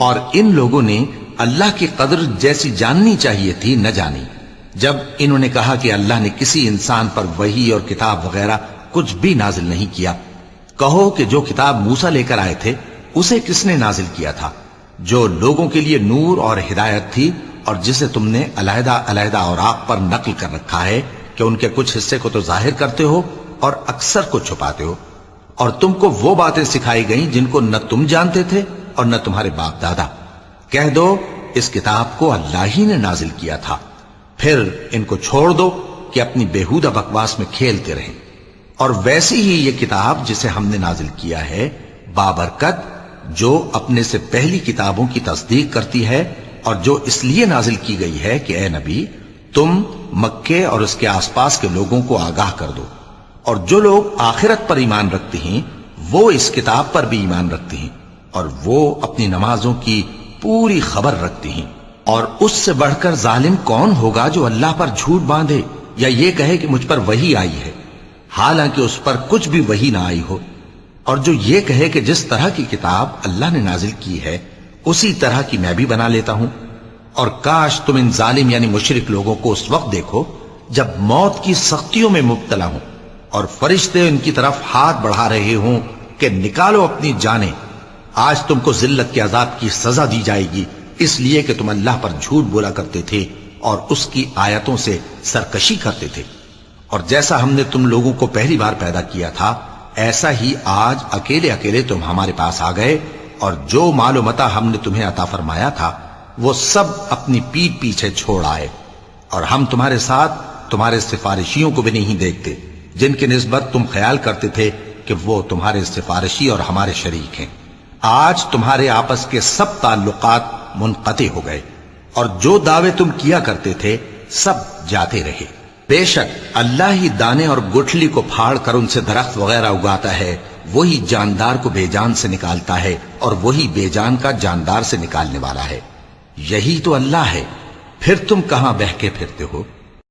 اور ان لوگوں نے اللہ کی قدر جیسی جاننی چاہیے تھی نہ جانی۔ جب انہوں نے کہا کہ اللہ نے کسی انسان پر وحی اور کتاب وغیرہ کچھ بھی نازل نہیں کیا، کہو کہ جو کتاب موسیٰ لے کر آئے تھے اسے کس نے نازل کیا تھا، جو لوگوں کے لیے نور اور ہدایت تھی، اور جسے تم نے علیحدہ علیحدہ اوراق پر نقل کر رکھا ہے کہ ان کے کچھ حصے کو تو ظاہر کرتے ہو اور اکثر کو چھپاتے ہو۔ اور تم کو وہ باتیں سکھائی گئیں جن کو نہ تم جانتے تھے اور نہ تمہارے باپ دادا۔ کہہ دو اس کتاب کو اللہ ہی نے نازل کیا تھا، پھر ان کو چھوڑ دو کہ اپنی بیہودہ بکواس میں کھیلتے رہیں۔ اور ویسی ہی یہ کتاب جسے ہم نے نازل کیا ہے بابرکت، جو اپنے سے پہلی کتابوں کی تصدیق کرتی ہے، اور جو اس لیے نازل کی گئی ہے کہ اے نبی تم مکے اور اس کے آس پاس کے لوگوں کو آگاہ کر دو، اور جو لوگ آخرت پر ایمان رکھتے ہیں وہ اس کتاب پر بھی ایمان رکھتے ہیں، اور وہ اپنی نمازوں کی پوری خبر رکھتے ہیں۔ اور اس سے بڑھ کر ظالم کون ہوگا جو اللہ پر جھوٹ باندھے یا یہ کہے کہ مجھ پر وحی آئی ہے، حالانکہ اس پر کچھ بھی وحی نہ آئی ہو، اور جو یہ کہے کہ جس طرح کی کتاب اللہ نے نازل کی ہے اسی طرح کی میں بھی بنا لیتا ہوں۔ اور کاش تم ان ظالم یعنی مشرک لوگوں کو اس وقت دیکھو جب موت کی سختیوں میں مبتلا ہوں اور فرشتے ان کی طرف ہاتھ بڑھا رہے ہوں کہ نکالو اپنی جانیں، آج تم کو ذلت کے عذاب کی سزا دی جائے گی، اس لیے کہ تم اللہ پر جھوٹ بولا کرتے تھے اور اس کی آیتوں سے سرکشی کرتے تھے۔ اور جیسا ہم نے تم لوگوں کو پہلی بار پیدا کیا تھا ایسا ہی آج اکیلے اکیلے تم ہمارے پاس آ گئے، اور جو مال و متاع ہم نے تمہیں عطا فرمایا تھا وہ سب اپنی پیٹھ پیچھے چھوڑ آئے، اور ہم تمہارے ساتھ تمہارے سفارشیوں کو بھی نہیں دیکھتے جن کی نسبت تم خیال کرتے تھے کہ وہ تمہارے سفارشی اور ہمارے شریک ہیں۔ آج تمہارے آپس کے سب تعلقات منقطع ہو گئے، اور جو دعوے تم کیا کرتے تھے سب جاتے رہے۔ بے شک اللہ ہی دانے اور گٹھلی کو پھاڑ کر ان سے درخت وغیرہ اگاتا ہے، وہی جاندار کو بے جان سے نکالتا ہے اور وہی بے جان کا جاندار سے نکالنے والا ہے۔ یہی تو اللہ ہے، پھر تم کہاں بہکے پھرتے ہو؟